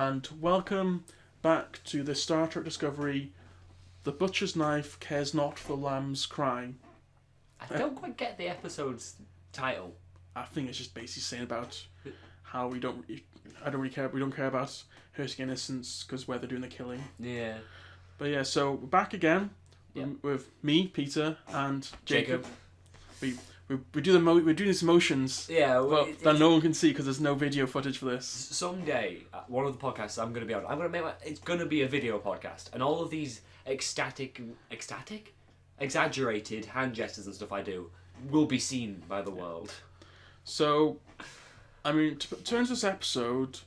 and welcome back to the Star Trek Discovery. The butcher's knife cares not for lamb's cry. I don't quite get the episode's title. I think it's just basically saying about how we don't care about hurting innocents because where they're doing the killing. Yeah. But yeah, so we're back again with me, Peter, and Jacob. We're doing these motions. Yeah, well, that no one can see because there's no video footage for this. Someday, one of the podcasts I'm going to be on, it's going to be a video podcast, and all of these exaggerated hand gestures and stuff I do will be seen by the world. So, I mean, to turn to this episode,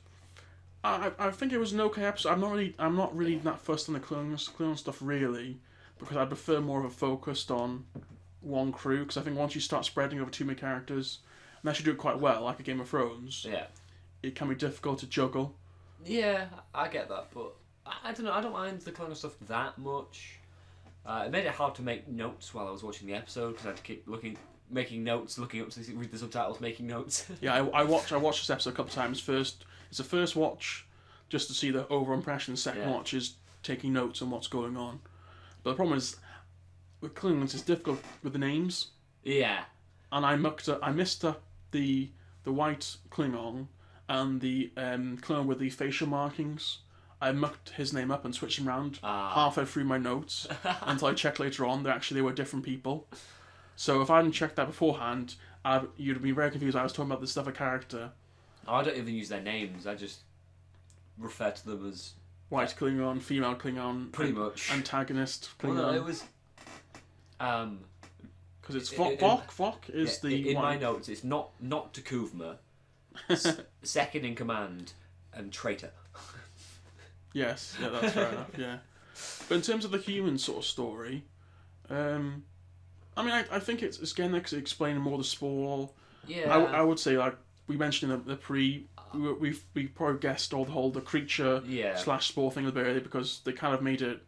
I think it was an okay episode. I'm not really that fussed on the Klingon stuff really, because I prefer more of a focused on one crew, because I think once you start spreading over too many characters, unless you do it quite well, like a Game of Thrones, it can be difficult to juggle. Yeah, I get that, but I don't know. I don't mind the Klingon stuff that much. It made it hard to make notes while I was watching the episode because I had to keep making notes, looking up to read the subtitles, making notes. Yeah, I watched this episode a couple of times. It's the first watch just to see the overall impression. The second watch is taking notes on what's going on. But the problem is, with Klingons, it's difficult with the names. Yeah. And I missed up the white Klingon and the Klingon with the facial markings. I mucked his name up and switched him around halfway through my notes until I checked later on they were different people. So if I hadn't checked that beforehand, you'd have been very confused. I was talking about this other character. I don't even use their names. I just refer to them as white Klingon, female Klingon, pretty much antagonist Klingon. Well, no, it was because it's Vok is the in my notes. It's not Takuvma, second in command, and traitor. Yes, yeah, that's fair enough. Yeah, but in terms of the human sort of story, I mean, I think it's again explaining more the spore. Yeah, I would say, like we mentioned in the pre, we probably guessed the creature / spore thing a bit earlier because they kind of made it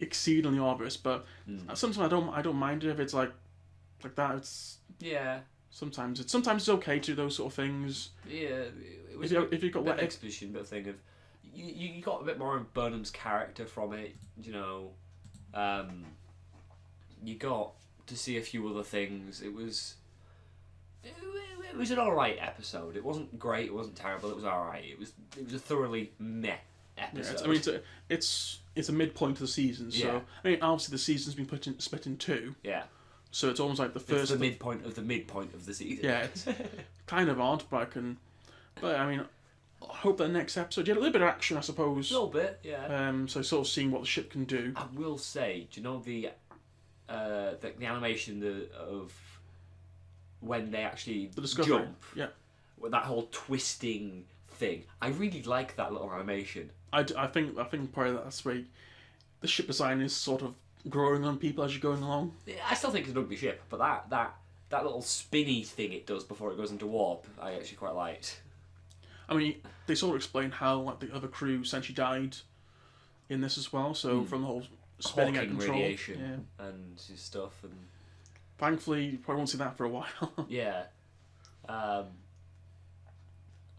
exceedingly obvious. But sometimes I don't mind it if it's like that. It's Sometimes it's okay to do those sort of things. Yeah, it was if you've got that exposition bit of thing of. You got a bit more of Burnham's character from it, you know. You got to see a few other things. It was an alright episode. It wasn't great. It wasn't terrible. It was alright. It was a thoroughly meh episode. Yeah, it's a midpoint of the season. So I mean, obviously the season's been split in two. Yeah. So it's almost like the first. It's the midpoint of the midpoint of the season. Yeah, it's kind of odd, but I mean. I hope that next episode you had a little bit of action, I suppose. A little bit, yeah. So sort of seeing what the ship can do. I will say, do you know the animation of when they actually jump? Yeah. With that whole twisting thing. I really like that little animation. I think probably that's where the ship design is sort of growing on people as you're going along. Yeah, I still think it's an ugly ship, but that little spinny thing it does before it goes into warp, I actually quite liked. I mean, they sort of explain how the other crew essentially died in this as well. So from the whole spinning out of control, radiation and stuff, and thankfully you probably won't see that for a while. Yeah,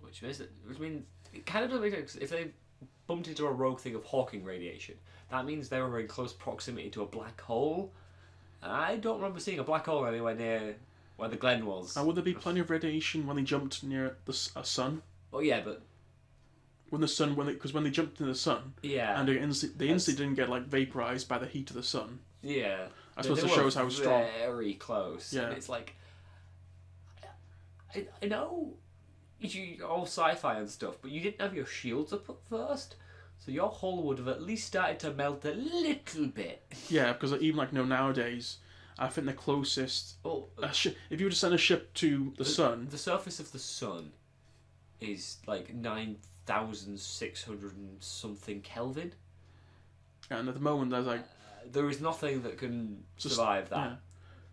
which means it kind of doesn't make sense if they bumped into a rogue thing of Hawking radiation. That means they were in close proximity to a black hole. I don't remember seeing a black hole anywhere near where the Glen was. And would there be plenty of radiation when they jumped near a sun? Oh yeah, but when they jumped into the sun, and they instantly didn't get vaporized by the heat of the sun. Yeah, I suppose it shows how strong. Very close. Yeah, and it's like I know you all sci-fi and stuff, but you didn't have your shields up first, so your hull would have at least started to melt a little bit. Yeah, because even nowadays, I think the closest. If you were to send a ship to the sun, the surface of the sun is 9,600 and something Kelvin. And at the moment, there's there is nothing that can survive that. Yeah.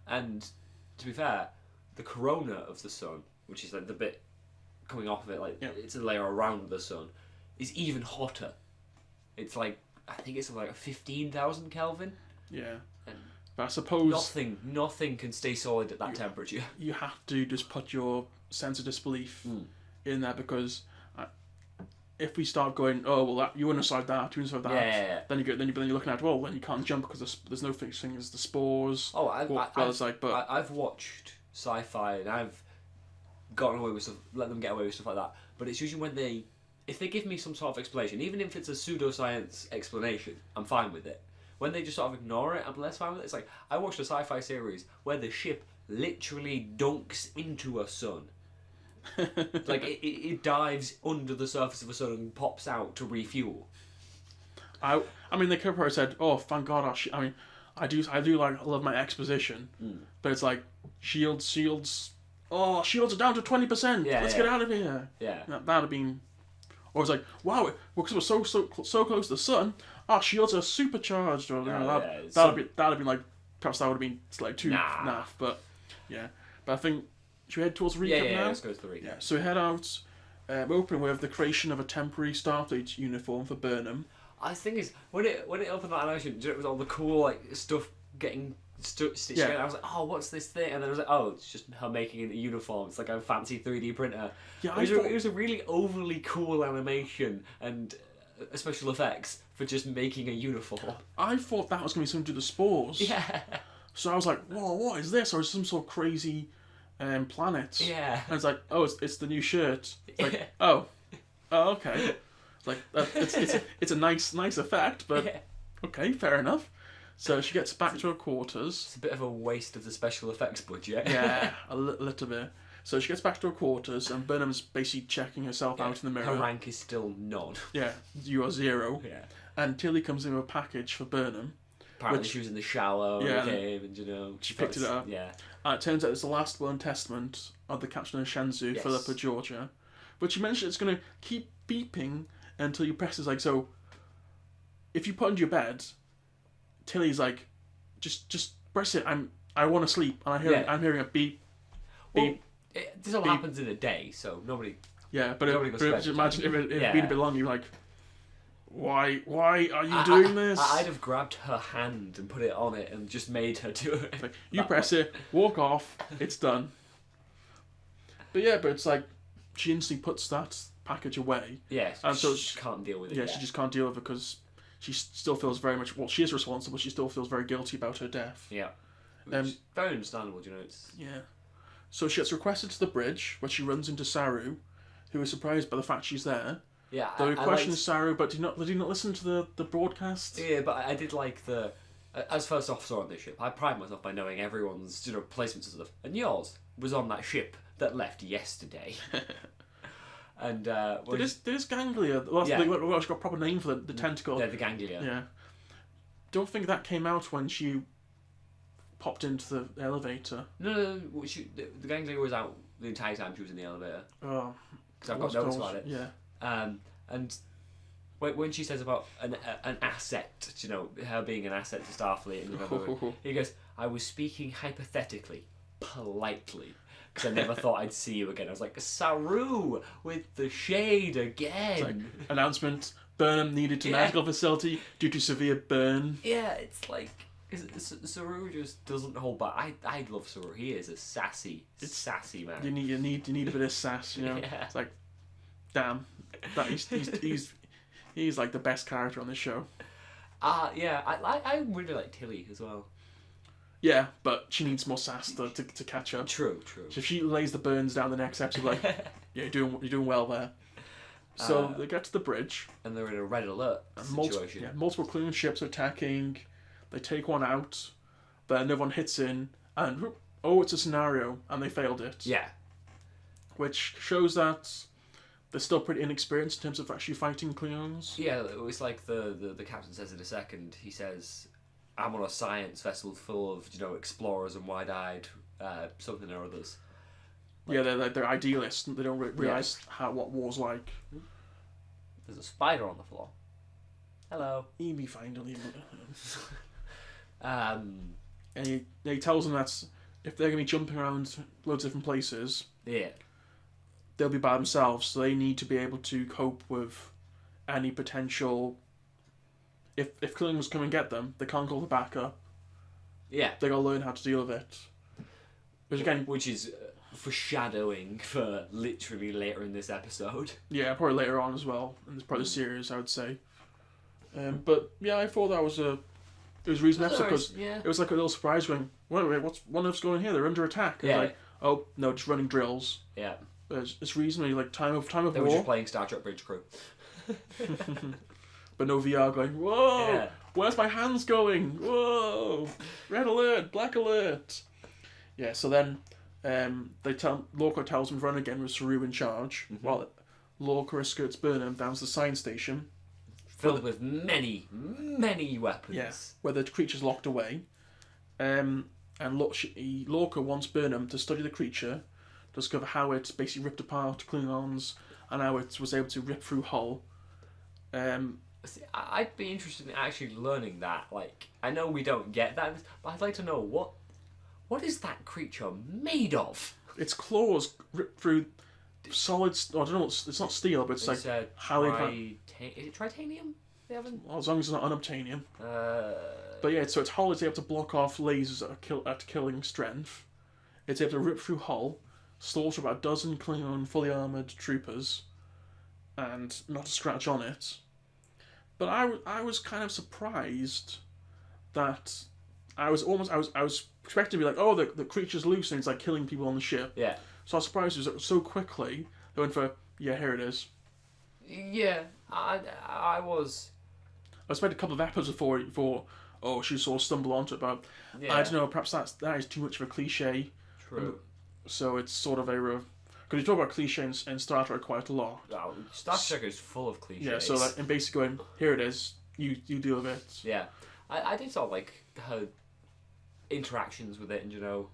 And to be fair, the corona of the sun, which is the bit coming off of it, it's a layer around the sun, is even hotter. It's I think it's 15,000 Kelvin. Yeah. But I suppose nothing can stay solid at that temperature. You have to just put your sense of disbelief in there because if we start going, oh well, you wouldn't decide that, you wouldn't decide that, Yeah. then you're looking at, well, then you can't jump because there's no such thing as the spores. Oh, I've watched sci-fi and I've gotten away with stuff, let them get away with stuff like that. But it's usually when if they give me some sort of explanation, even if it's a pseudoscience explanation, I'm fine with it. When they just sort of ignore it, I'm less fine with it. It's like, I watched a sci-fi series where the ship literally dunks into a sun. Like, it dives under the surface of a sun and pops out to refuel. I mean, they could have probably said, "Oh, thank God!" I love my exposition, but it's like shields. Oh, shields are down to 20%. Let's get out of here. Yeah, that'd have been. Or it's like, wow, because we're so close to the sun, our shields are supercharged. Or that'd have been like, perhaps that would have been like too naff. But yeah, but I think should we head towards the recap now? Let's go to the recap. Yeah, so we head out. We're opening with the creation of a temporary Starfleet uniform for Burnham. I think it's when it opened that animation, with all the cool like stuff getting stitched together. I was like, oh, what's this thing? And then I was like, oh, it's just her making a uniform. It's like a fancy 3D printer. Yeah, it was a really overly cool animation and special effects for just making a uniform. I thought that was going to be something to do with the spores. Yeah. So I was like, whoa, what is this? Or is it some sort of crazy planet? Yeah. And it's like, oh, it's the new shirt. It's like, oh, okay. It's like it's a nice effect, but okay, fair enough. So she gets back to her quarters. It's a bit of a waste of the special effects budget. Yeah, a little bit. So she gets back to her quarters, and Burnham's basically checking herself out in the mirror. Her rank is still none. Yeah, you are 0. Yeah. And Tilly comes in with a package for Burnham. Apparently she was in the shower when it came, and she picked it up. Yeah. And it turns out it's the last will and testament of the captain of Shenzhou, Philippa Georgia. But she mentioned it's going to keep beeping until you press it. Like, so if you put under your bed, Tilly's like, just press it. I want to sleep, and I'm hearing a beep, beep. Well, this all happens in a day, so nobody. Yeah, but imagine if it had been a bit long, you're like, why are you doing this? I'd have grabbed her hand and put it on it and just made her do it. Like, you press it, walk off, it's done. But it's like she instantly puts that package away. Yeah, and so she can't deal with it. Yeah, she just can't deal with it because she still feels very much. Well, she is responsible, but she still feels very guilty about her death. Yeah, which is very understandable. It's So she gets requested to the bridge, where she runs into Saru, who is surprised by the fact she's there. Yeah, Though he questions Saru, but did he not listen to the broadcast? Yeah, but I did like the as first officer on this ship. I pride myself by knowing everyone's placements and stuff, and yours was on that ship that left yesterday. And this ganglia. Well, she's got a proper name for the tentacle. Yeah, the ganglia. Yeah. Don't think that came out when she popped into the elevator. No. The ganglia was out the entire time she was in the elevator. Oh, because I've got notes about it. Yeah. And when she says about an asset, her being an asset to Starfleet, and he goes, "I was speaking hypothetically, politely." Because I never thought I'd see you again. I was like, Saru with the shade again. Like, announcement: Burnham needed to medical facility due to severe burn. Yeah, it's like Saru just doesn't hold back. I love Saru. He is a sassy man. You need a bit of sass. Yeah. It's like, damn, he's like the best character on this show. Yeah, I really like Tilly as well. Yeah, but she needs more sass to catch up. True. So if she lays the burns down the next episode, like, yeah, you're doing well there. So they get to the bridge, and they're in a red alert situation. Multiple Klingon ships are attacking. They take one out, but another one hits in, and it's a scenario, and they failed it. Yeah, which shows that they're still pretty inexperienced in terms of actually fighting Klingons. Yeah, it's like the captain says in a second. He says, I'm on a science vessel full of explorers and wide-eyed something or others. They're idealists. They don't realise what war's like. There's a spider on the floor. Hello. He'll be fine. Don't even. And he tells them that if they're going to be jumping around loads of different places, they'll be by themselves. So they need to be able to cope with any potential. If Klingons come and get them, they can't call the backup. Yeah, they got to learn how to deal with it. Which is foreshadowing for literally later in this episode. Yeah, probably later on as well in this part of the series, I would say. But yeah, I thought that was it was a reasonable episode because it was like a little surprise going, wait, what's one of us going here? They're under attack. And like, oh no, just running drills. Yeah. It's reasonably like time of they war. They were just playing Star Trek Bridge Crew. But no VR going, whoa, where's my hands going? Whoa, red alert, black alert. Yeah, so then Lorca tells him to run again with Saru in charge, while Lorca escorts Burnham down to the science station. Filled with many, many weapons. Yeah, where the creature's locked away. And Lorca wants Burnham to study the creature, discover how it basically ripped apart Klingons, and how it was able to rip through Hull. See, I'd be interested in actually learning that. Like, I know we don't get that, but I'd like to know what is that creature made of? Its claws rip through solid. I don't know. It's not steel, but it's like how is it titanium? They haven't. Well, as long as it's not unobtainium. But yeah, so its hull is able to block off lasers at killing strength. It's able to rip through Hull, slaughter about a dozen Klingon fully armoured troopers, and not a scratch on it. But I was kind of surprised that I was expecting to be like, oh, the creature's loose and it's like killing people on the ship. Yeah. So I was surprised it was so quickly. They went for, yeah, here it is. Yeah, I was. I spent a couple of episodes before she sort of stumble onto it, but I don't know, perhaps that is too much of a cliche. True. So it's sort of a... Because you talk about cliches in Star Trek quite a lot. Oh, Star Trek is full of cliches. Yeah, so like, and basically going, here it is, you deal with it. Yeah. I did sort of like her interactions with it and,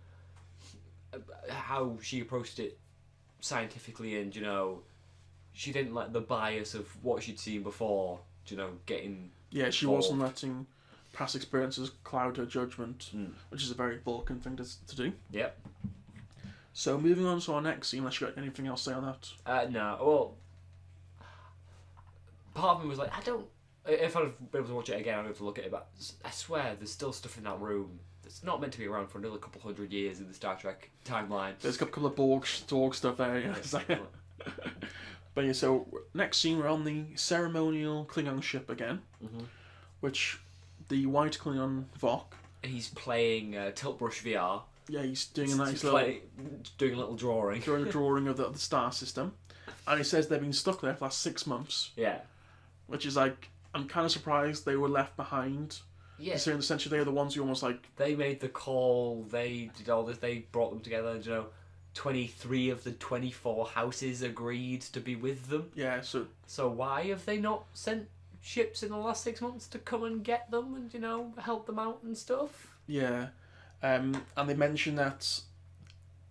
how she approached it scientifically and, she didn't let the bias of what she'd seen before, getting... Yeah, she wasn't letting past experiences cloud her judgment, which is a very Vulcan thing to do. Yep. So moving on to our next scene, unless you got anything else to say on that. No, well, part of me was like, if I'd be able to watch it again, I'd have to look at it, but I swear there's still stuff in that room that's not meant to be around for another couple hundred years in the Star Trek timeline. There's a couple of Borg stuff there, yeah. But yeah, so next scene, we're on the ceremonial Klingon ship again, which the white Klingon Vok. He's playing Tilt Brush VR. Yeah, he's doing a nice doing a little drawing. Drawing a drawing of the star system. And he says they've been stuck there for the last 6 months. Yeah. Which is like, I'm kind of surprised they were left behind. Yeah. Considering essentially they're the ones who almost like... They made the call, they did all this, they brought them together, 23 of the 24 houses agreed to be with them. Yeah, so... So why have they not sent ships in the last 6 months to come and get them and, help them out and stuff? Yeah. And they mention that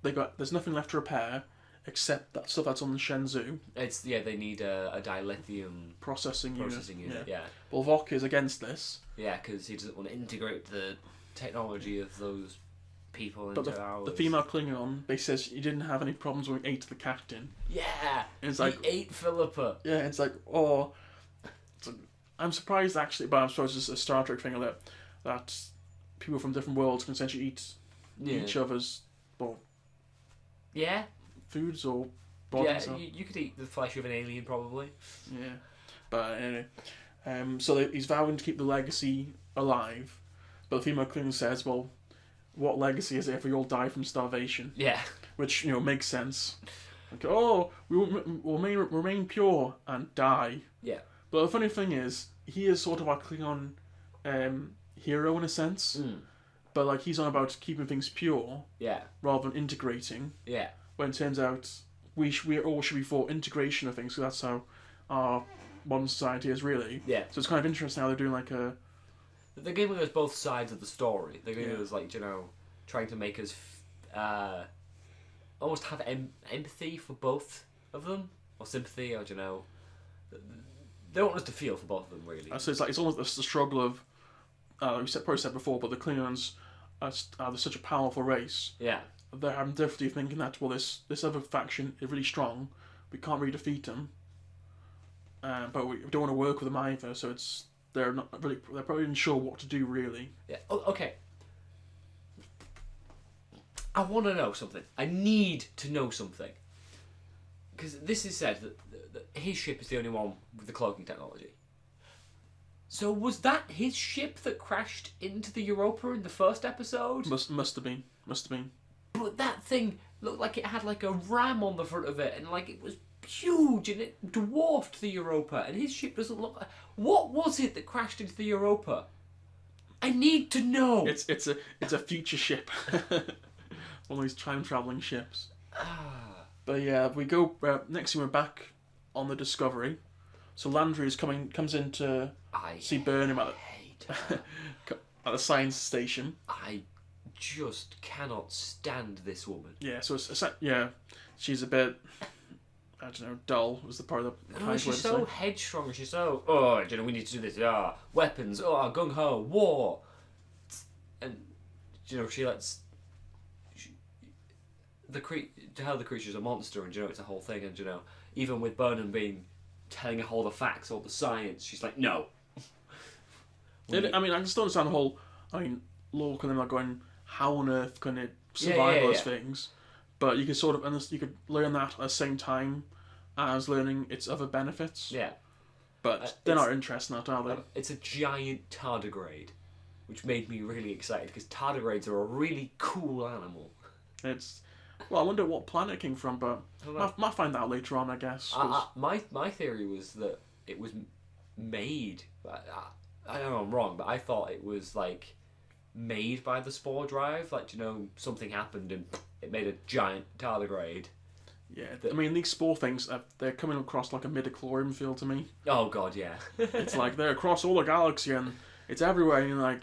there's nothing left to repair except that stuff that's on the Shenzhou. They need a dilithium processing unit. Yeah. Well, Vok is against this. Yeah, because he doesn't want to integrate the technology of those people into ours. The female Klingon basically says he didn't have any problems when he ate the captain. Yeah. And it's like, he ate Philippa. Yeah, it's like, I'm surprised actually, but I'm suppose it's a Star Trek thing that people from different worlds can essentially eat each other's foods or bodies. Yeah, you could eat the flesh of an alien probably. Yeah, but anyway, so he's vowing to keep the legacy alive, but the female Klingon says, "Well, what legacy is it if we all die from starvation?" Yeah, which makes sense. Like, we will remain pure and die. Yeah, but the funny thing is, he is sort of our Klingon hero in a sense. But like he's on about keeping things pure, rather than integrating. Yeah. When it turns out we all should be for integration of things, because that's how our modern society is really. Yeah. So it's kind of interesting how they're doing like a. They're giving us both sides of the story. They're giving us like trying to make us almost have empathy for both of them, or sympathy, or they want us to feel for both of them really. So it's almost the struggle of. We probably said before, but the Klingons are such a powerful race. Yeah. They're having difficulty thinking that, well, this other faction is really strong. We can't really defeat them. But we don't want to work with them either, so they're probably unsure what to do, really. Yeah. Oh, okay. I want to know something. I need to know something. Because this is said that his ship is the only one with the cloaking technology. So was that his ship that crashed into the Europa in the first episode? Must have been. But that thing looked like it had like a ram on the front of it, and like it was huge, and it dwarfed the Europa. And his ship doesn't look like. What was it that crashed into the Europa? I need to know. It's a future ship. One of these time-traveling ships. But yeah, we go... next thing we're back on the Discovery. So Landry comes in to see Burnham at the science station. I just cannot stand this woman. Yeah, so she's a bit... I don't know, dull was the part of the... Oh, she's so headstrong. She's so... we need to do this. Weapons. Gung-ho. War. And, she lets... to how the creature's a monster, and it's a whole thing, and even with Burnham telling her all the facts, all the science, she's like, no. I can still understand the whole. Lorca and them are going, how on earth can it survive those things? But you could learn that at the same time as learning its other benefits. Yeah. But they're not interested in that, are they? It's a giant tardigrade, which made me really excited because tardigrades are a really cool animal. Well, I wonder what planet it came from, but might find out later on, I guess. My theory was that it was made. I don't know I'm wrong, but I thought it was like made by the spore drive. Like, something happened and it made a giant tardigrade. Yeah, these spore things, they're coming across like a midichlorian field to me. Oh god, yeah. It's like they're across all the galaxy and it's everywhere, and you're like,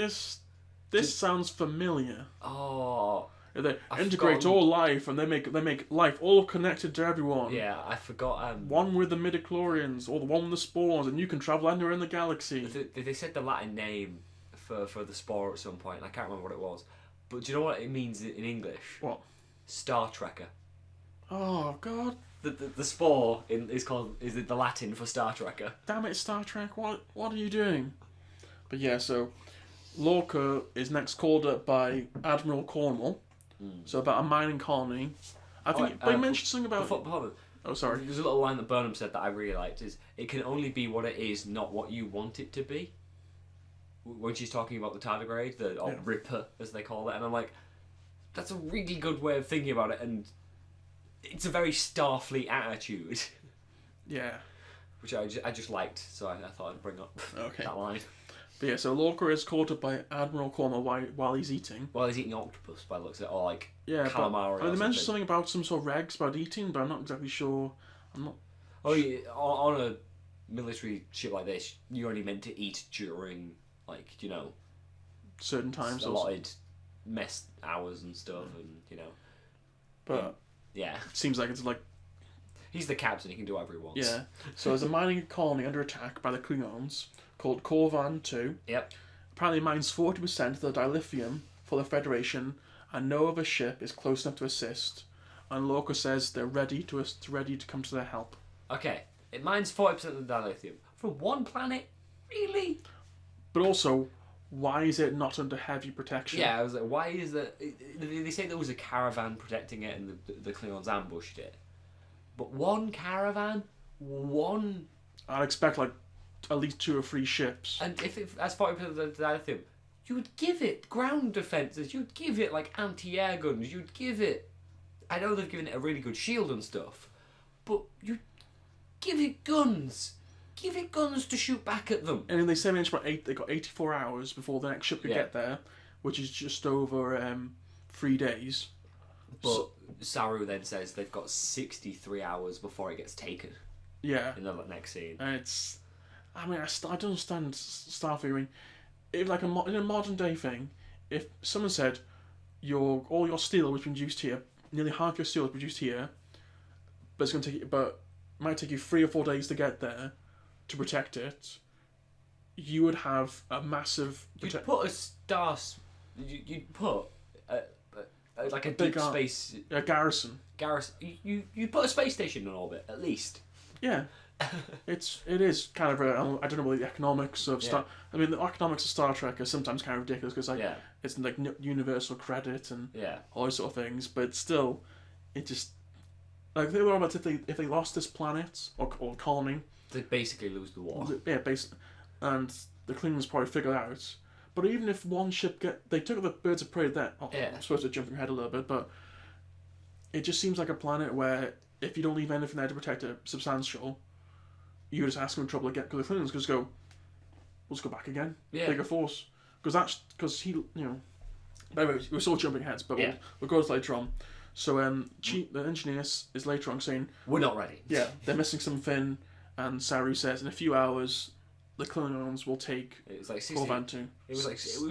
this sounds familiar. Oh, they integrate all life, and they make life all connected to everyone. Yeah, I forgot. One with the midichlorians, or the one with the spores, and you can travel anywhere in the galaxy. They said the Latin name for the spore at some point. I can't remember what it was, but do you know what it means in English? What? Star Trekker. Oh god. The spore is the Latin for Star Trekker. Damn it, Star Trek! What are you doing? But yeah, so Lorca is next called up by Admiral Cornwall. So about a mining colony. I think they mentioned something about... Oh, sorry. There's a little line that Burnham said that I really liked, is it can only be what it is, not what you want it to be. When she's talking about the tardigrade, or Ripper, as they call it, and I'm like, that's a really good way of thinking about it, and it's a very Starfleet attitude. Yeah. Which I just liked, so I thought I'd bring up that line. But yeah, so Lorca is caught up by Admiral Cornwall while he's eating. Well, he's eating octopus by the looks of it, or calamari. They mentioned something about some sort of regs about eating, but I'm not exactly sure. Oh, yeah, on a military ship like this, you're only meant to eat during, certain times. Allotted mess hours and stuff, and But yeah, it seems like it's like he's the captain; he can do whatever he wants. Yeah. So there's a mining colony under attack by the Klingons called Corvan 2. Yep. Apparently mines 40% of the dilithium for the Federation, and no other ship is close enough to assist. And Lorca says they're ready to come to their help. Okay, it mines 40% of the dilithium from one planet, really? But also, why is it not under heavy protection? Yeah, I was like, why is that? They say there was a caravan protecting it, and the Klingons ambushed it. But one caravan, I'd expect at least 2 or 3 ships. And if it has 40% of the dilithium, you would give it ground defences, you'd give it anti-air guns, you'd give it... I know they've given it a really good shield and stuff, but you give it guns. Give it guns to shoot back at them. And they say they got 84 hours before the next ship could get there, which is just over 3 days. But Saru then says they've got 63 hours before it gets taken. Yeah. In the next scene. And it's... I don't understand Starfleet. If in a modern day thing, if someone said all your steel was produced here, nearly half your steel is produced here, but it might take you 3 or 4 days to get there to protect it, you would have a massive... You'd put You'd put a deep space... A garrison. You put a space station in orbit, at least. Yeah. it is kind of I don't know what the economics of Star. I mean, the economics of Star Trek are sometimes kind of ridiculous because it's like universal credit and all those sort of things, but still, it just like they were about if they lost this planet or colony, they basically lose the war. Yeah, and the Klingons probably figured out. But even if one ship they took the birds of prey there. I'm supposed to jump ahead a little bit, but it just seems like a planet where if you don't leave anything there to protect it substantial, you just ask them trouble again. Because the Klingons just go, let's go back again. Yeah. Bigger force. Because he, By the way, we're still jumping ahead, but we'll go to later on. So the engineer is later on saying, we're not ready. Yeah, they're missing something, and Saru says in a few hours the Klingons will take It was like 60. It was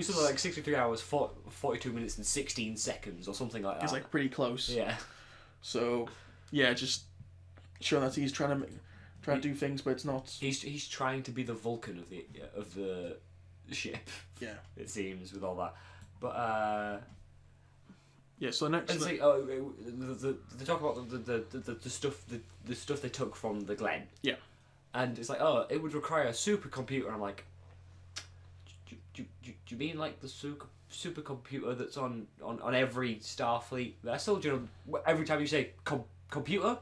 something like 63 hours, 42 minutes and 16 seconds or something like that. It's like pretty close. Yeah. So, just show that he's trying to do things, but it's not. He's trying to be the Vulcan of the ship. Yeah. It seems with all that, but So next. And they talk about the stuff they took from the Glen. Yeah. And it's like, it would require a supercomputer. I'm like, do you mean like the supercomputer that's on every Starfleet vessel? Do you know, every time you say computer,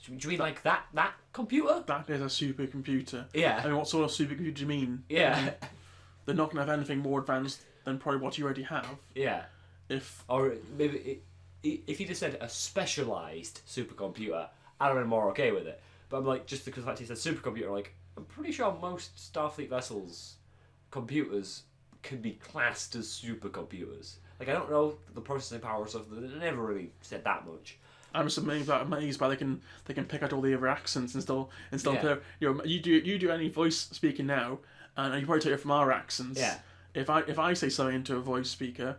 do you mean like that computer? That is a supercomputer. Yeah. I mean, what sort of supercomputer do you mean? Yeah. I mean, they're not going to have anything more advanced than probably what you already have. Yeah. Or maybe if you just said a specialised supercomputer, I'd have been more okay with it. But I'm like, just because the fact he said supercomputer, like, I'm pretty sure most Starfleet vessels' computers can be classed as supercomputers. Like, I don't know the processing power stuff. They never really said that much. I'm just amazed by they can pick out all the other accents and still play. You do any voice speaking now, and you probably take it from our accents. Yeah. If I say something into a voice speaker,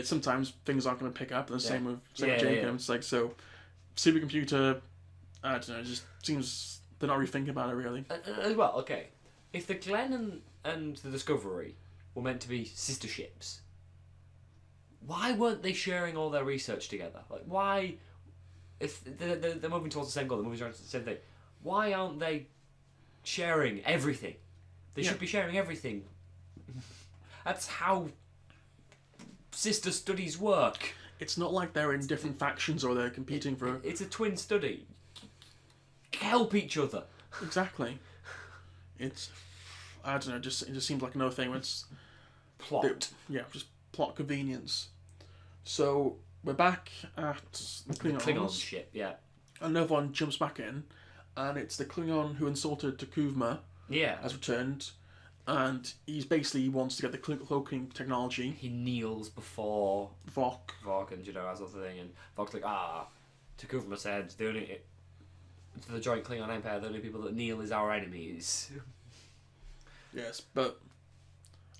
sometimes things aren't going to pick up. And the same with Jacob. Yeah. It's like so, supercomputer. I don't know. It just seems they're not really thinking about it really. As well, okay. If the Glen and the Discovery were meant to be sister ships, why weren't they sharing all their research together? Like, why? If they're moving towards the same goal, they're moving towards the same thing. Why aren't they sharing everything? They should be sharing everything. That's how sister studies work. It's not like they're in different factions or they're competing for. It's a twin study. Help each other. Exactly. It's. I don't know. It just seems like another thing. Where it's plot. Just plot convenience. So we're back at the Klingons. The Klingon ship, yeah. Another one jumps back in, and it's the Klingon who insulted Takuvma. Yeah. Has returned, and he wants to get the cloaking technology. He kneels before Vok, and as of the thing, and Vok's like, Takuvma said the joint Klingon Empire, the only people that kneel is our enemies. Yes, but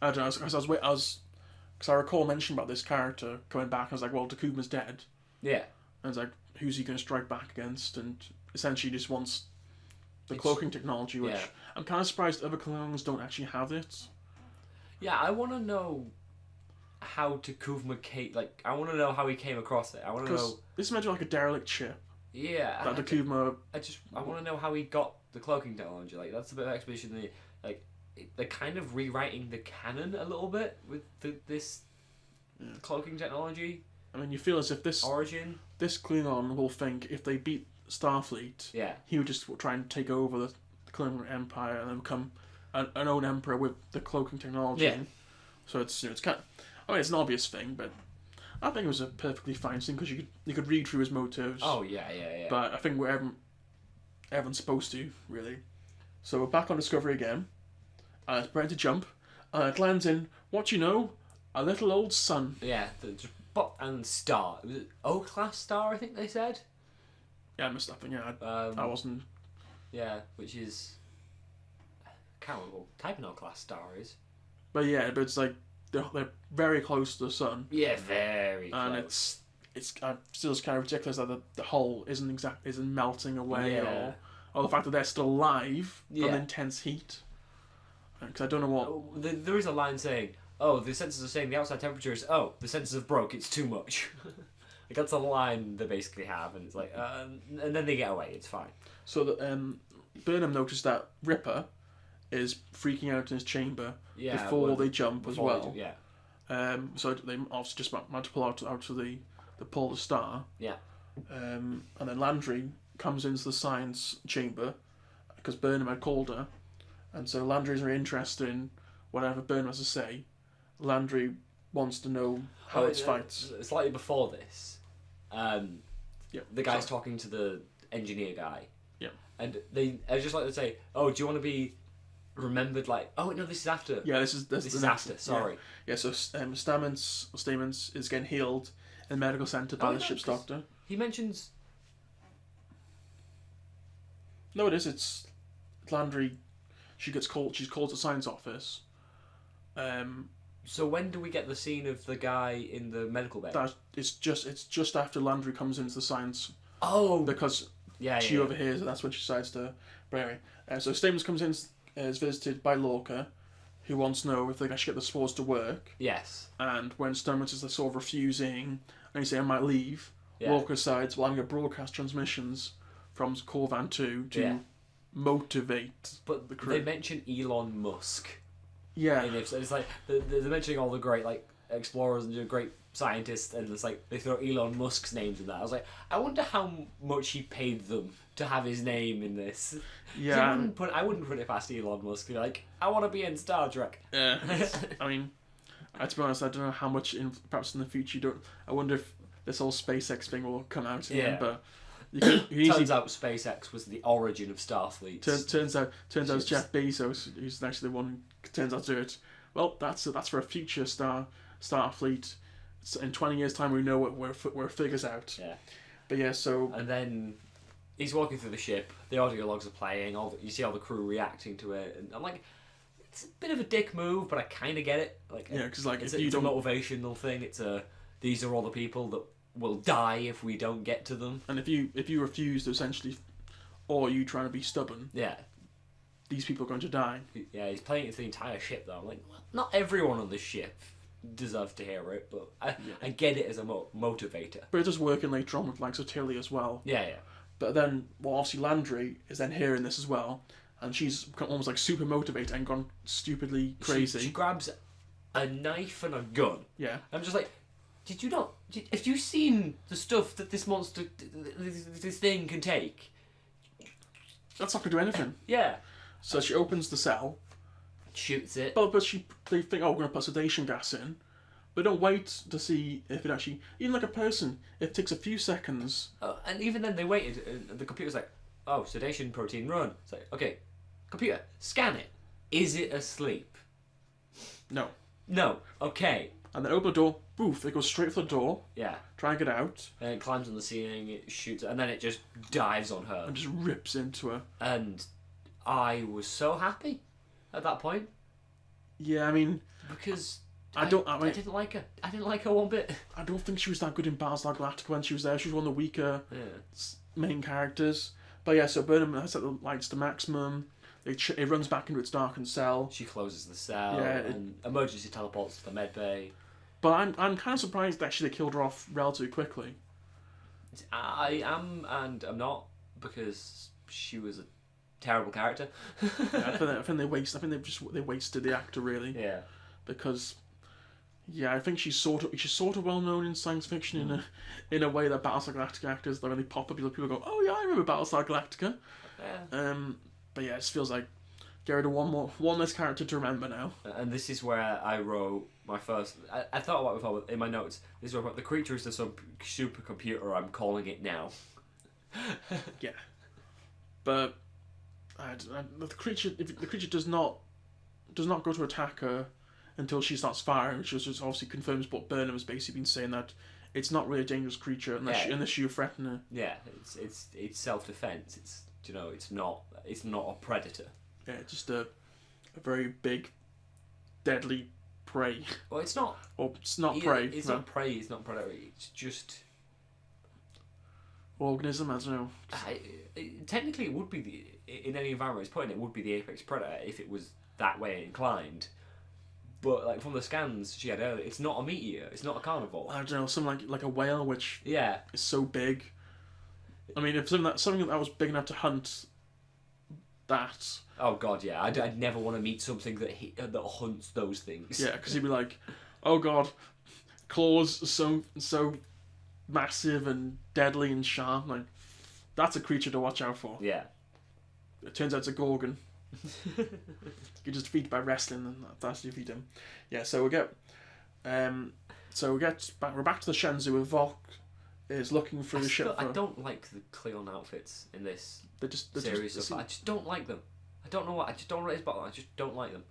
I don't know. Because I recall mentioning about this character coming back. I was like, well, Takuvma's dead. Yeah. And it's like, who's he going to strike back against? And essentially, just wants the cloaking technology, which I'm kind of surprised other Klingons don't actually have it. Yeah, I want to know how Takuvma came. Like, I want to know how he came across it. I want to know. This is meant to be like a derelict ship. Yeah. That Takuvma. I want to know how he got the cloaking technology. Like, that's a bit of expedition. They're kind of rewriting the canon a little bit with this cloaking technology. I mean, you feel as if this Klingon will think if they beat Starfleet, he would just try and take over the Klingon Empire and then become an own emperor with the cloaking technology. Yeah. So it's kind of, I mean, it's an obvious thing, but I think it was a perfectly fine thing because you could read through his motives. Oh yeah. But I think everyone's supposed to really. So we're back on Discovery again. It's ready to jump. It lands in, what you know, a little old sun. Yeah, and star. It was an O-class star, I think they said. Yeah, I missed that thing. Yeah, I wasn't. Yeah, which is. I can't remember what type of O-class star is. But it's like they're very close to the sun. Yeah, very close. And it's still kind of ridiculous that the hull isn't melting away or the fact that they're still alive from intense heat. Because I don't know what. There is a line saying, "Oh, the sensors are saying the outside temperature is. Oh, the sensors have broke. It's too much." Like that's a line they basically have, and it's like, and then they get away. It's fine. So Burnham noticed that Ripper is freaking out in his chamber before they jump as well. So they obviously just managed to pull out of the Polar Star. Yeah. And then Landry comes into the science chamber because Burnham had called her, and so Landry's very interested in whatever Burnham has to say. Landry wants to know how it fights. Slightly before this, the guy's talking to the engineer guy. Yeah. And I just like to say, oh, do you want to be remembered like... Oh, no, this is after. Yeah, this is after, sorry. Yeah, so Stamens is getting healed in the medical centre by the ship's doctor. He mentions... No, it's Landry. She's called to the science office. So when do we get the scene of the guy in the medical bed? It's just after Landry comes into the science. Oh, because she overhears, and that's when she decides to. But anyway, so Stamens comes in, is visited by Lorca, who wants to know if they can actually get the spores to work. Yes. And when Stamens is sort of refusing, and he's saying I might leave, Lorca decides, well, I'm going to broadcast transmissions from Corvan 2 to motivate the crew. They mention Elon Musk. Yeah. And it's like they're mentioning all the great like explorers and great scientists, and it's like they throw Elon Musk's names in that. I was like, I wonder how much he paid them to have his name in this. Yeah. I wouldn't put it past Elon Musk to be like, I want to be in Star Trek. Yeah. I mean, to be honest, I don't know how much perhaps in the future. I wonder if this whole SpaceX thing will come out again, but. Turns out SpaceX was the origin of Starfleet. Turns out it's Jeff Bezos who's actually the one who turns out to do it. Well, that's for a future Starfleet. In 20 years' time, we know where it figures out. Yeah. But yeah, so and then he's walking through the ship. The audio logs are playing. You see all the crew reacting to it, and I'm like, it's a bit of a dick move, but I kind of get it. Like, yeah, because like it's a motivational thing. It's these are all the people that will die if we don't get to them. And if you refuse to essentially, or you trying to be stubborn, these people are going to die. Yeah, he's playing it to the entire ship though. I'm like, well, not everyone on the ship deserves to hear it, but I get it as a motivator. But it does work in later on with like Sotilia as well. Yeah. But then, well, obviously Landry is then hearing this as well, and she's become almost like super motivated and gone stupidly crazy. She grabs a knife and a gun. Yeah. I'm just like, did you not? Have you seen the stuff that this monster, this thing can take? That's not going to do anything. Yeah. So she opens the cell. Shoots it. But they think, oh, we're going to put sedation gas in. But don't wait to see if it actually... Even like a person, it takes a few seconds. And even then they waited, and the computer's like, oh, sedation protein run. It's like, okay, computer, scan it. Is it asleep? No. No. Okay. And then open the door, boof, it goes straight for the door. Yeah. Try and get out. And it climbs on the ceiling, it shoots, and then it just dives on her. And just rips into her. And I was so happy at that point. Yeah, I mean... Because I didn't like her. I didn't like her one bit. I don't think she was that good in Battlestar Galactica when she was there. She was one of the weaker main characters. But yeah, so Burnham has set the lights to maximum. It runs back into its darkened cell. She closes the cell and emergency teleports to the med bay. But I'm kind of surprised actually they killed her off relatively quickly. I am and I'm not, because she was a terrible character. I think they wasted the actor really. Yeah. Because I think she's sort of well known in science fiction in a way that Battlestar Galactica actors, when they pop up, people go, oh yeah, I remember Battlestar Galactica. Yeah. But yeah, it just feels like get rid of one less character to remember now. And this is where I wrote my first... I thought about it before in my notes. This is where I wrote, the creature is the supercomputer, I'm calling it now. Yeah. But the creature does not go to attack her until she starts firing, which just obviously confirms what Burnham has basically been saying, that it's not really a dangerous creature unless you threaten her. Yeah, it's self-defense. It's not a predator. Yeah, it's just a very big, deadly prey. Well, it's not. Or it's not prey. It's not prey. It's not predator. It's just organism. I don't know. Technically, it would be in any environment it's put in. It would be the apex predator if it was that way inclined. But like from the scans she had earlier, it's not a meat eater. It's not a carnivore. I don't know. Something like a whale, which is so big. I mean, if something that was big enough to hunt that. Oh god, yeah. I'd never want to meet something that that hunts those things. Yeah, because he'd be like, oh god, claws are so massive and deadly and sharp. Like, that's a creature to watch out for. Yeah. It turns out it's a Gorgon. You just defeat by wrestling, and that's you defeat him. Yeah, so we get back. We're back to the Shenzhou where Vok is looking through the ship. I don't like the Klingon outfits in this series. I just don't like them. I don't know what. I just don't know what it is, but I just don't like them.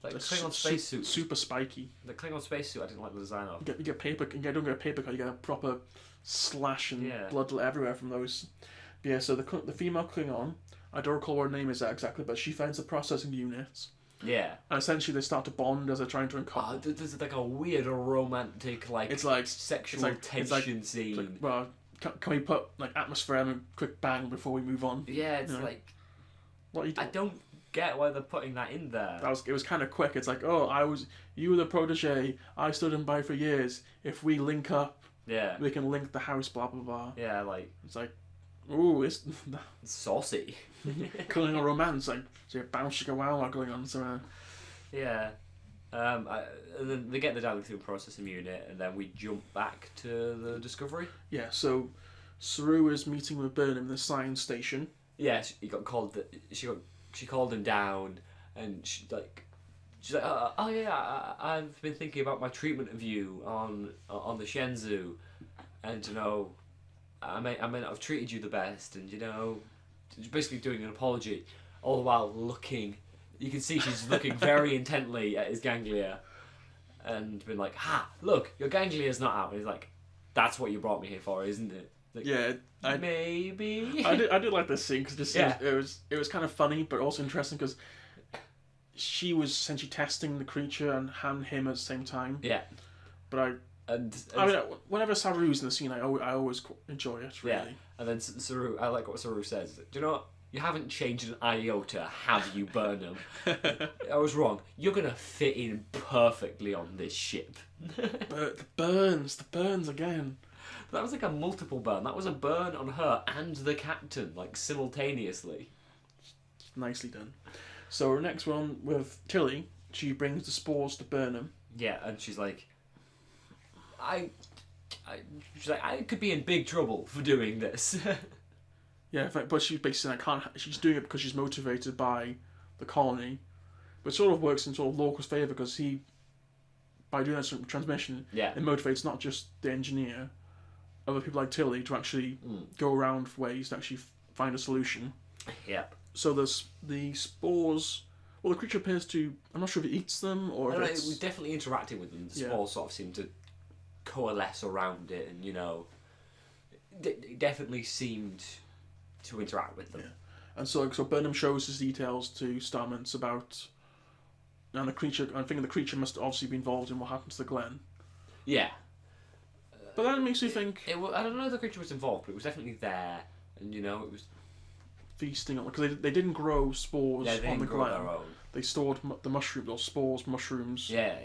Like the Klingon spacesuit. Super spiky. The Klingon spacesuit, I didn't like the design of. You get paper. You don't get a paper cut. You get a proper slash and blood everywhere from those. But yeah, so the female Klingon, I don't recall what her name is exactly, but she finds the processing unit. Yeah. And essentially they start to bond as they're trying to uncouple. There's like a weird romantic sexual tension scene. It's like, well, can we put like atmosphere and a quick bang before we move on? Yeah, it's like. What are you doing? I don't get why they're putting that in there. It was kind of quick. It's like, oh, you were the protege. I stood in by for years. If we link up, we can link the house. Blah blah blah. Yeah, like it's like, ooh, it's saucy. Klingon romance, like so bounce chicka wow going on somewhere. Yeah. And then they get the Dalek through processing unit, and then we jump back to the Discovery. Yeah. So, Saru is meeting with Burnham in the science station. Yeah, he got called. She called him down, and she's like, oh yeah, I've been thinking about my treatment of you on the Shenzhou, and I may not have treated you the best, and basically doing an apology, all the while looking. You can see she's looking very intently at his ganglia, and been like, look, your ganglia's not out. And he's like, that's what you brought me here for, isn't it? Like, yeah, maybe. I did like this scene because it was kind of funny, but also interesting because she was essentially testing the creature and him at the same time. Yeah, but I mean, whenever Saru's in the scene, I always enjoy it. Really. Yeah, and then Saru, I like what Saru says. Do you know what? You haven't changed an iota, have you, Burnham? I was wrong. You're gonna fit in perfectly on this ship. But the burns again. That was like a multiple burn. That was a burn on her and the captain, like simultaneously. Nicely done. So our next one with Tilly, she brings the spores to Burnham. Yeah, and she's like, I could be in big trouble for doing this. Yeah, but she's basically she's doing it because she's motivated by the colony, but it sort of works in sort of Lorca's favour because by doing that transmission, it motivates not just the engineer, other people like Tilly to actually go around ways to actually find a solution. Yep. So the spores. Well, the creature appears to. I'm not sure if it eats them or. No, it was definitely interacting with them. The spores sort of seem to coalesce around it, and it definitely seemed to interact with them. Yeah. And so Burnham shows his details to Starmans about. And the creature. I'm thinking the creature must obviously be involved in what happened to the Glen. Yeah. But that makes me think. I don't know if the creature was involved, but it was definitely there, and it was feasting on because they didn't grow spores on the Glen. Their own. They stored the mushrooms or spores, mushrooms. Yeah.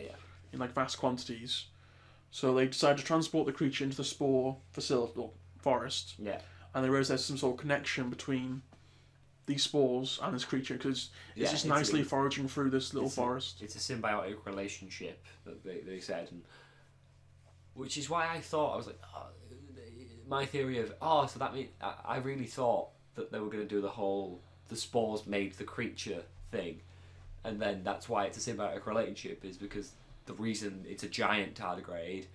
In like vast quantities. So they decided to transport the creature into the spore facility or forest. Yeah. And they realised there's some sort of connection between these spores and this creature because it's just nicely foraging through this little forest. It's a symbiotic relationship that they said, which is why I thought I was like, my theory of so that means I really thought that they were going to do the spores made the creature thing, and then that's why it's a symbiotic relationship is because the reason it's a giant tardigrade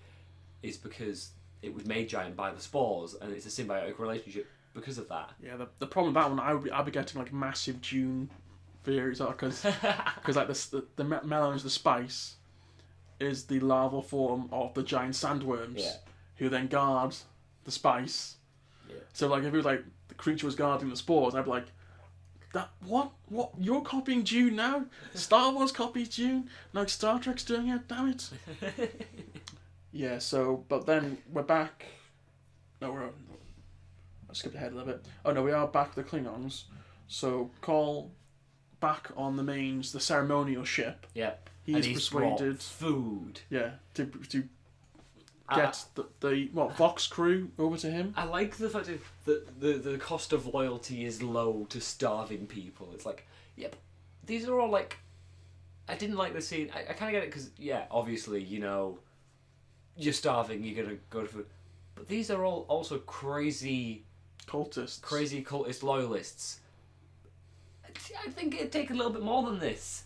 is because it was made giant by the spores, and it's a symbiotic relationship because of that. Yeah, the problem with that one, I'd be getting like massive Dune theories because like the melons, the spice, is the larval form of the giant sandworms, who then guard the spice. Yeah. So like if it was like the creature was guarding the spores, I'd be like, that what you're copying Dune now? Star Wars copies Dune, like Star Trek's doing it. Damn it. Yeah. So, but then we're back. No, I skipped ahead a little bit. Oh no, we are back with the Klingons. So Call back on the ceremonial ship. Yep. He's persuaded food. Yeah, to get the Vox crew over to him. I like the fact that the cost of loyalty is low to starving people. It's like, yep, these are all like. I didn't like the scene. I kind of get it because, yeah, obviously, you're starving, you're gonna go to food, but these are all also crazy cultist loyalists. I think it'd take a little bit more than this,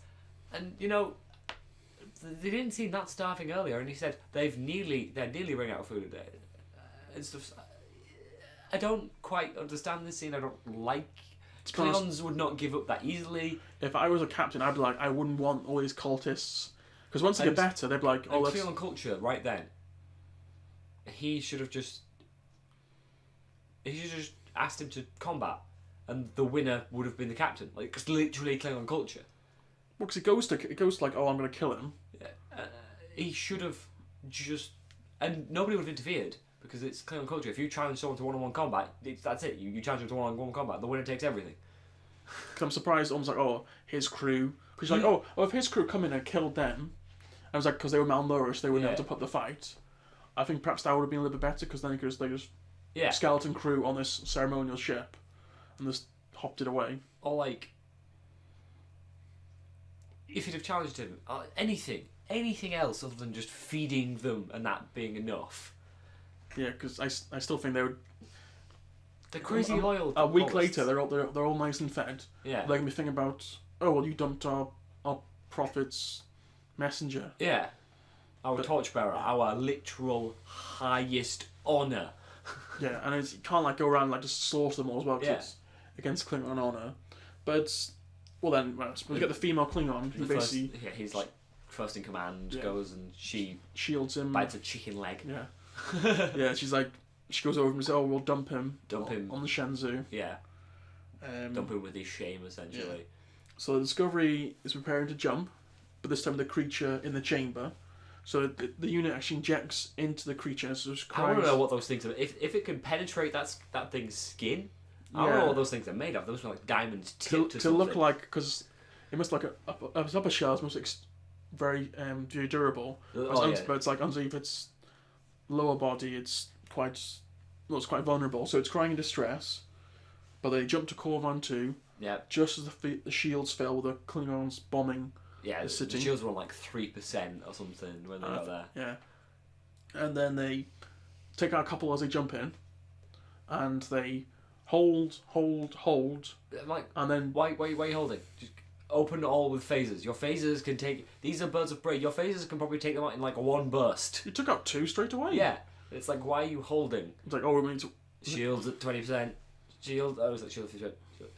and they didn't seem that starving earlier, and he said they're nearly running out of food a day and stuff. I don't quite understand this scene. I don't like. Klingons would not give up that easily. If I was a captain, I'd be like, I wouldn't want all these cultists, because once they get better, they'd be like, oh, let's. Klingon culture right then. He should have just asked him to combat, and the winner would have been the captain. Like, it's literally Klingon culture. Well, because it goes to like, oh, I'm going to kill him. Yeah. He should have just, and nobody would have interfered. Because it's Klingon culture. If you challenge someone to one-on-one combat, that's it. You challenge them to one-on-one combat. The winner takes everything. Because I'm surprised, almost like, oh, his crew. Because you're like, oh, if his crew come in and killed them, I was like, because they were malnourished, they wouldn't have to put the fight. I think perhaps that would have been a little bit better, because then they just skeleton crew on this ceremonial ship, and just hopped it away. Or like, if you'd have challenged him, anything else other than just feeding them and that being enough. Yeah, because I still think they would. They're crazy loyal. A week later, they're all nice and fed. Yeah. They're gonna be thinking about, oh well, you dumped our prophet's messenger. Yeah. Our torchbearer, our literal highest honour. Yeah, and you can't like go around and like just slaughter them all as well, because it's against Klingon honour. But then we get the female Klingon who basically he's like first in command, goes and she shields him, bites a chicken leg. Yeah. Yeah, she goes over and says, "Oh, we'll dump him on the Shenzhou." Yeah. Dump him with his shame, essentially. Yeah. So the Discovery is preparing to jump, but this time the creature in the chamber. So the unit actually injects into the creature. So I want to know what those things are. If it can penetrate that thing's skin, I don't know what those things are made of. Those are like diamonds tipped to look like, because it must like its upper shell must look very durable. But it's like underneath its lower body, it's quite vulnerable. So it's crying in distress. But they jump to Corvan 2. Yeah. Just as the shields fell with the Klingons bombing. Yeah, the shields were on like 3% or something when they got there. Yeah. And then they take out a couple as they jump in, and they hold. Like, and then why are you holding? Just open all with phasers. Your phasers can take. These are birds of prey. Your phasers can probably take them out in like one burst. You took out 2 straight away. Yeah. It's like, why are you holding? It's like, oh, we need to. Shields at 20%. Shield. Oh, it was like shield 50%.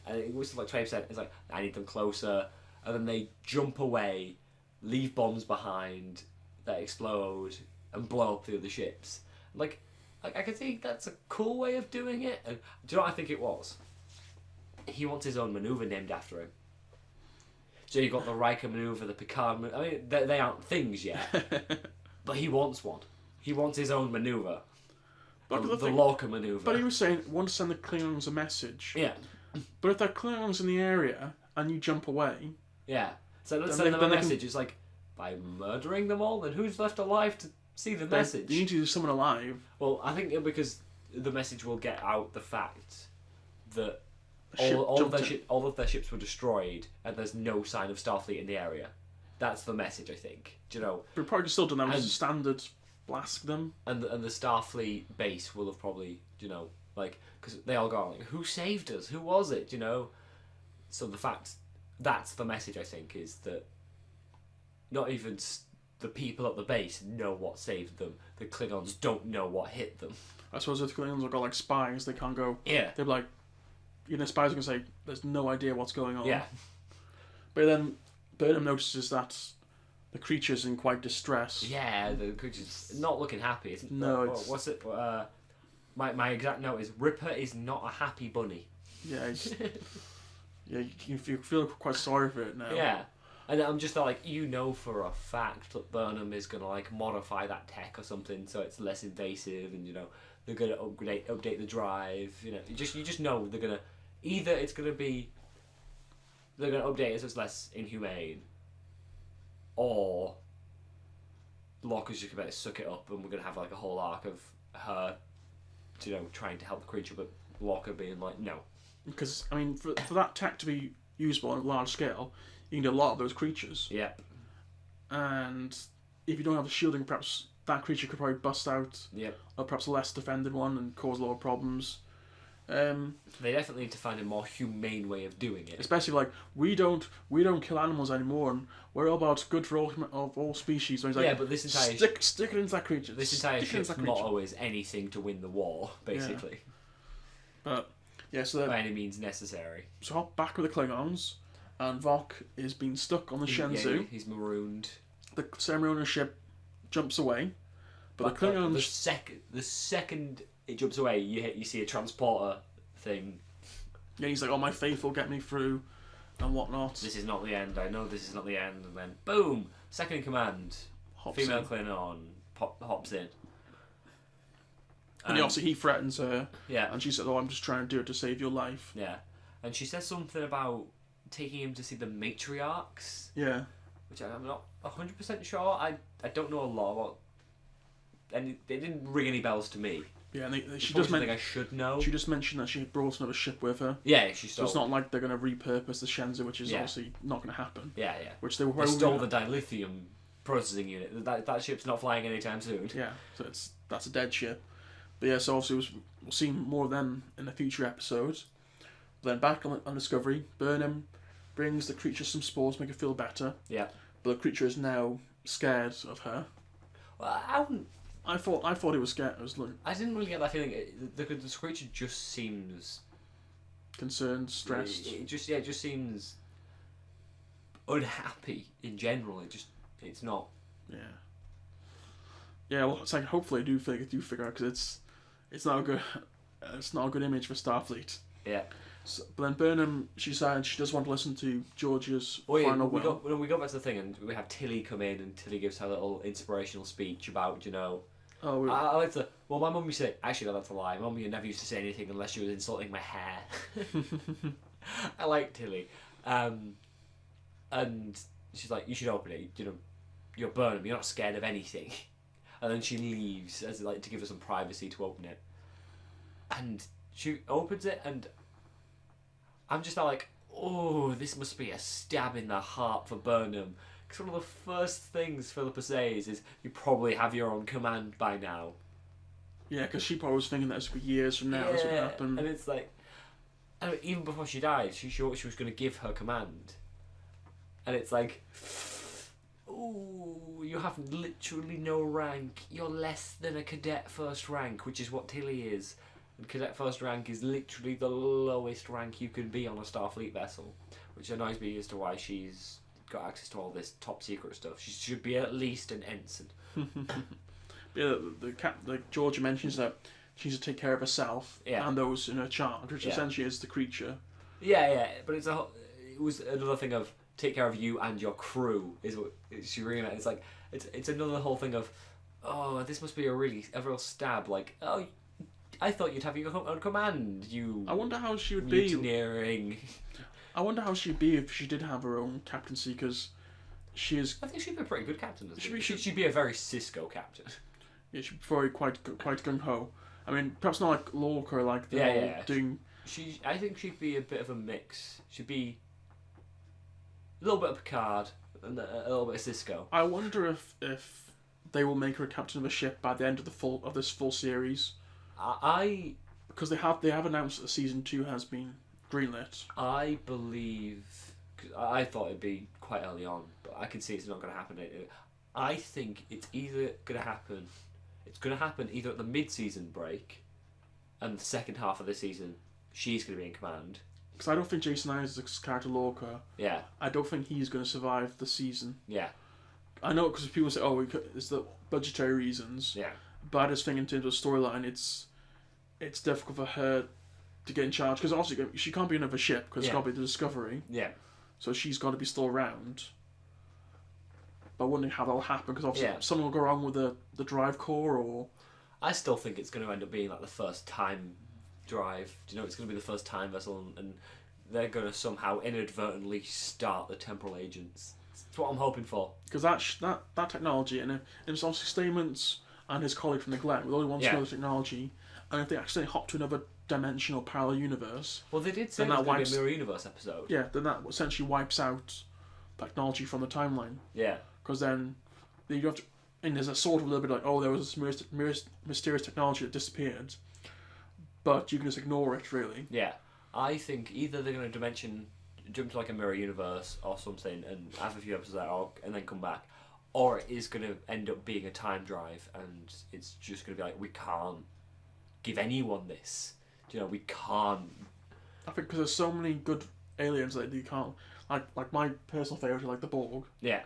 And it was like 20%. It's like, I need them closer. And then they jump away, leave bombs behind that explode and blow up the other ships. Like I can see that's a cool way of doing it. And do you know what I think it was? He wants his own maneuver named after him. So you've got the Riker maneuver, the Picard maneuver. I mean, they aren't things yet. But he wants one. He wants his own maneuver. The Lorca maneuver. But he was saying, want to send the Klingons a message. Yeah. But if there are Klingons in the area and you jump away... Yeah. So let's send them a message. It's like, by murdering them all, then who's left alive to see the message? You need to do someone alive. Well, I think because the message will get out the fact that all of their ships were destroyed and there's no sign of Starfleet in the area. That's the message, I think. Do you know? But probably still done that as a standard blast them. And the Starfleet base will have probably, like, because they all go like, who saved us? Who was it? So the fact that's the message, I think, is that not even the people at the base know what saved them. The Klingons don't know what hit them. I suppose if the Klingons have got like spies, they can't go. Yeah. They're like, spies are gonna say, "There's no idea what's going on." Yeah. But then Burnham notices that the creature's in quite distress. Yeah, the creature's not looking happy. What's it? My exact note is Ripper is not a happy bunny. Yeah. Yeah, you feel quite sorry for it now. Yeah. And I'm just like, for a fact that Burnham is going to like modify that tech or something so it's less invasive, and they're going to update the drive. You just know they're going to they're going to update it so it's less inhumane, or Lorca's just going to suck it up, and we're going to have like a whole arc of her, trying to help the creature, but Lorca being like, no. Because, I mean, for that tech to be usable on a large scale, you need a lot of those creatures. Yep. And if you don't have the shielding, perhaps that creature could probably bust out. Yep. Or perhaps a less defended one and cause a lot of problems. They definitely need to find a more humane way of doing it. Especially like we don't kill animals anymore, and we're all about good for all species. So he's like, but this entire stick it into that creature. This entire ship's motto is anything to win the war, basically. Yeah. But yeah, so by any means necessary. So hop back with the Klingons, and Vok is being stuck on the Shenzhou. Yeah, he's marooned. The ceremonial ship jumps away, but the Klingons. The second it jumps away, you see a transporter thing. Yeah, he's like, "Oh, my faith will get me through," and whatnot. This is not the end. I know this is not the end. And then, boom! Second in command, female Klingon hops in. And obviously he threatens her. Yeah. And she said, "Oh, I'm just trying to do it to save your life." Yeah. And she says something about taking him to see the matriarchs. Yeah. Which I'm not 100% sure. I don't know a lot about. And they didn't ring any bells to me. Yeah, and she does something I should know. She just mentioned that she brought another ship with her. Yeah, she stole. So it's not like they're going to repurpose the Shenzhou, which is obviously not going to happen. Yeah. Which they stole the dilithium processing unit. That ship's not flying anytime soon. Yeah, so that's a dead ship. But yeah, so obviously we'll see more of them in the future episodes. Then back on Discovery, Burnham brings the creature some spores to make it feel better. Yeah. But the creature is now scared of her. Well, I thought it was scared. I didn't really get that feeling. The creature just seems concerned, stressed. It just seems unhappy in general. It's not. Yeah. Yeah. Well, it's like hopefully I do figure out, because it's not a good image for Starfleet. Yeah. So, but then Burnham, she decided she does want to listen to George's final will. We go back to the thing, and we have Tilly come in, and Tilly gives her little inspirational speech about, Oh, I like to. Well, my mum used to say. Actually, no, that's a lie. Mum never used to say anything unless she was insulting my hair. I like Tilly, and she's like, "You should open it. You're Burnham. You're not scared of anything." And then she leaves as like to give her some privacy to open it. And she opens it, and I'm just like, "Oh, this must be a stab in the heart for Burnham." Because one of the first things Philippa says is, "You probably have your own command by now." Yeah, because she probably was thinking that this would be years from now. This would happen. And it's like, even before she died, she thought she was going to give her command. And it's like, ooh, you have literally no rank. You're less than a cadet first rank, which is what Tilly is. And cadet first rank is literally the lowest rank you can be on a Starfleet vessel, which annoys me as to why she's got access to all this top secret stuff. She should be at least an ensign. Yeah, the Georgia mentions that she needs to take care of herself and those in her charge, which essentially is the creature. Yeah, but it was another thing of take care of you and your crew is what she really meant. It's like it's another whole thing of, oh, this must be a real stab. Like, oh, I thought you'd have your own command. I wonder how she would mutineering. I wonder how she'd be if she did have her own captaincy, because she is. I think she'd be a pretty good captain. She'd be a very Cisco captain. Yeah, she'd be very quite gung ho. I mean, perhaps not like Lorca, like doing. I think she'd be a bit of a mix. She'd be a little bit of Picard and a little bit of Cisco. I wonder if they will make her a captain of a ship by the end of this full series. Because they have announced that season 2 has been greenlit. I believe. Cause I thought it'd be quite early on, but I can see it's not going to happen. I think it's either going to happen. It's going to happen either at the mid-season break, and the second half of the season, she's going to be in command. Because I don't think Jason Isaacs' character Lorca. Yeah. I don't think he's going to survive the season. Yeah. I know, because people say, "Oh, it's the budgetary reasons." Yeah. But I just think in terms of storyline, it's difficult for her to get in charge, because obviously she can't be another ship, because it's got to be the Discovery. Yeah. So she's got to be still around. But I'm wondering how that'll happen, because obviously something will go wrong with the drive core, or. I still think it's going to end up being like the first time drive. Do you know, it's going to be the first time vessel, and they're going to somehow inadvertently start the temporal agents. That's what I'm hoping for. Because that technology, and it's obviously Stamens and his colleague from the Glen with only one skill of technology, and if they accidentally hop to another dimensional parallel universe... Well, they did say then it was that going to wipes- be a mirror universe episode. Yeah, then that essentially wipes out technology from the timeline. Yeah. Because then you have to... And there's a sort of a little bit like, oh, there was this mysterious technology that disappeared, but you can just ignore it, really. Yeah. I think either they're going to jump to like a mirror universe or something and have a few episodes of that arc and then come back, or it is going to end up being a time drive and it's just going to be like, we can't give anyone this. You know, we can't. I think because there's so many good aliens that you can't... Like my personal favourite is like the Borg. Yeah.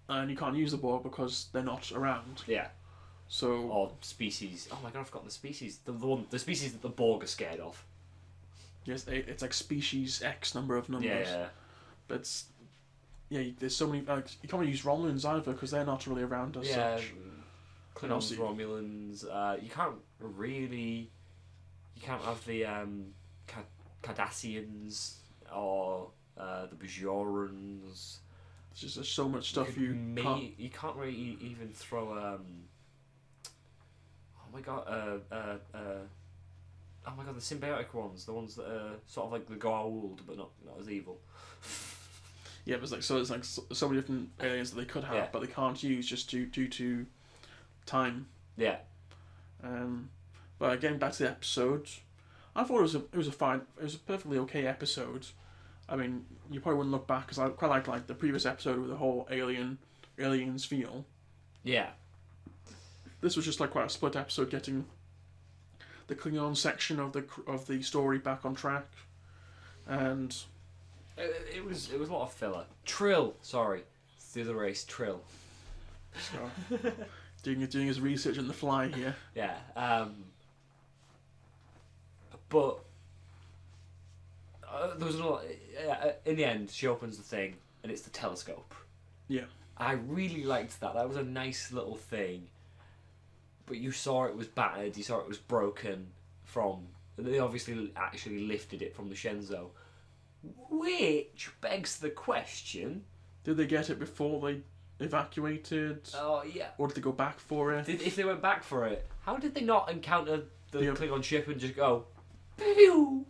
And you can't use the Borg because they're not around. Yeah. So... Or species. Oh my god, I've forgotten the species. The species that the Borg are scared of. Yes, it's like species X number of numbers. Yeah. But it's... Yeah, there's so many... you can't really use Romulans either because they're not really around as such. Klingons, Obviously- Romulans. You can't really... You can't have the Cardassians or the Bajorans. There's so much stuff you can't... You can't really even throw... oh my god... oh my god, the symbiotic ones. The ones that are sort of like the Goa'uld, but not as evil. Yeah, but there's like so many different aliens that they could have, but they can't use just due to time. Yeah. But getting back to the episode, I thought it was a perfectly okay episode. I mean, you probably wouldn't look back because I quite like the previous episode with the whole aliens feel. Yeah. This was just like quite a split episode, getting the Klingon section of the story back on track, and it was a lot of filler. Trill, sorry, it's the other race, Trill. so doing his research on the fly here. Yeah. But there was in the end, she opens the thing and it's the telescope. Yeah. I really liked that. That was a nice little thing. But you saw it was battered. You saw it was broken from. They obviously actually lifted it from the Shenzhou, which begs the question: did they get it before they evacuated? Oh yeah. Or did they go back for it? If they went back for it, how did they not encounter the Yeah. Klingon ship and just go, pew,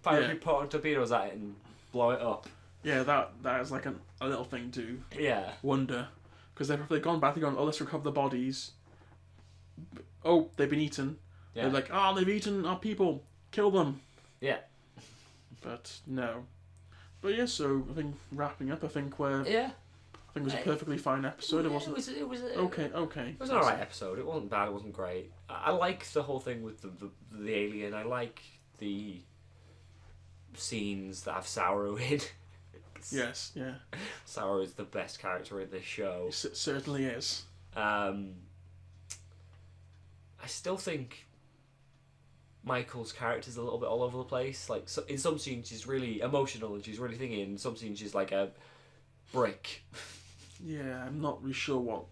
fire a Yeah. few proton torpedoes at it and blow it up? Yeah, that is like a little thing to Yeah. wonder, because they've gone back. They've gone, oh, let's recover the bodies. Oh, they've been eaten. Yeah. They're like, oh, they've eaten our people. Kill them. Yeah. But no. But yeah, so I think wrapping up, I think Yeah. it was a perfectly fine episode. It wasn't. It was Okay. It was an alright episode. It wasn't bad. It wasn't great. I like the whole thing with the alien. I like the scenes that have Sauro in. Yes. Yeah. Sauro is the best character in this show. It certainly is. I still think Michael's character's a little bit all over the place. Like, so, in some scenes she's really emotional and she's really thingy, and in some scenes she's like a brick. Yeah, I'm not really sure what.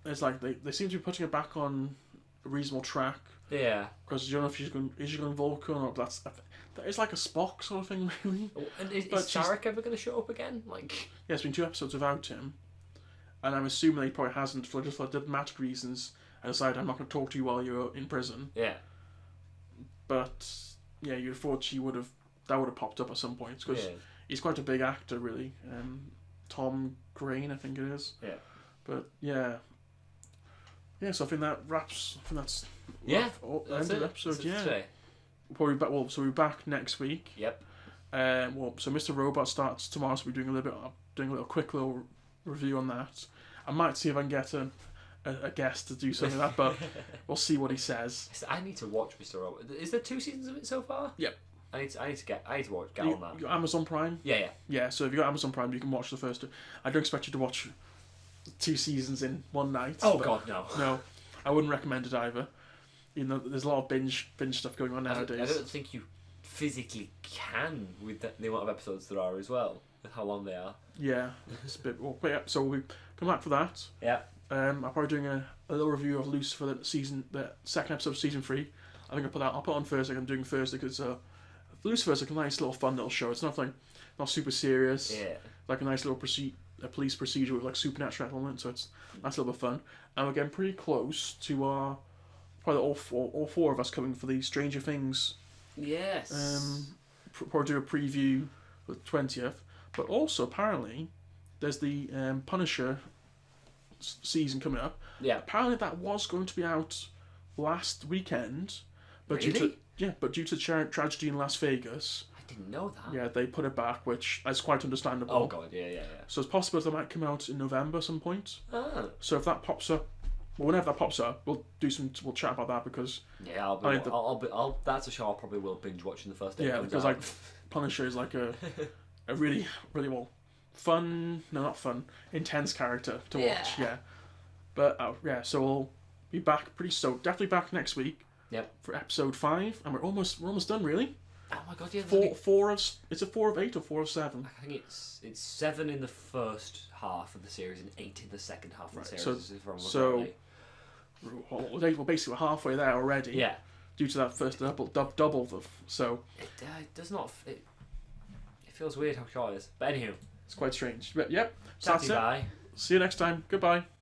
It's like they seem to be putting her back on a reasonable track. Yeah. Because you don't know if is she going Vulcan or that is like a Spock sort of thing, really. And is But Sarek ever going to show up again? Like. Yeah, it's been 2 episodes without him, and I'm assuming he probably hasn't for diplomatic reasons. I decided I'm not going to talk to you while you're in prison. Yeah. But yeah, you'd have thought that would have popped up at some point because he's quite a big actor, really. Tom Green, I think it is. Yeah. But yeah. Yeah, so I think that wraps. I think that's Yeah. end That's of it. the episode. That's it Yeah. today. So we're back next week. Yep. So Mr. Robot starts tomorrow. So we're doing a quick little review on that. I might see if I can get a guest to do something like that, but we'll see what he says. I need to watch Mr. Robot. Is there 2 seasons of it so far? Yep. I need to get on that. You got Amazon Prime? Yeah. Yeah, so if you got Amazon Prime, you can watch the first 2. I don't expect you to watch 2 seasons in one night. Oh god, no. No, I wouldn't recommend it either. You know, there's a lot of binge stuff going on nowadays. I don't think you physically can with the amount of episodes there are as well, with how long they are. Yeah, it's a bit. Well, yeah, so we'll come back for that. Yeah. I'm probably doing a little review of Lucifer, the second episode of season 3. I think I'll put on Thursday. I'm doing Thursday because Lucifer's like a nice little fun little show. It's not super serious. Yeah. Like a nice little a police procedure with like supernatural elements, so that's a little bit fun. And we're getting pretty close to our probably all four of us coming for the Stranger Things. Yes. Probably do a preview for the 20th, but also apparently there's the Punisher season coming up. Yeah. Apparently that was going to be out last weekend, but Really? due to tragedy in Las Vegas, I didn't know that. yeah, they put it back, which is quite understandable. Oh god, yeah. So it's possible that might come out in November at some point. Oh. So if that pops up, well, whenever that pops up, we'll chat about that because Yeah, I'll that's a show I probably will binge watch in the first day. yeah, because like Punisher is like a really well fun, no, not fun, intense character to watch. Yeah, but so we'll be back definitely back next week. Yep. For episode 5, and we're almost done really. Oh my god, yeah. It's a 4 of 8 or 4 of 7. I think it's 7 in the first half of the series and 8 in the second half of the series. We're basically halfway there already. Yeah. Due to that first double so it does not. It feels weird how short it is. But anywho, it's quite strange. But yep. So chatty that's it. bye. See you next time. Goodbye.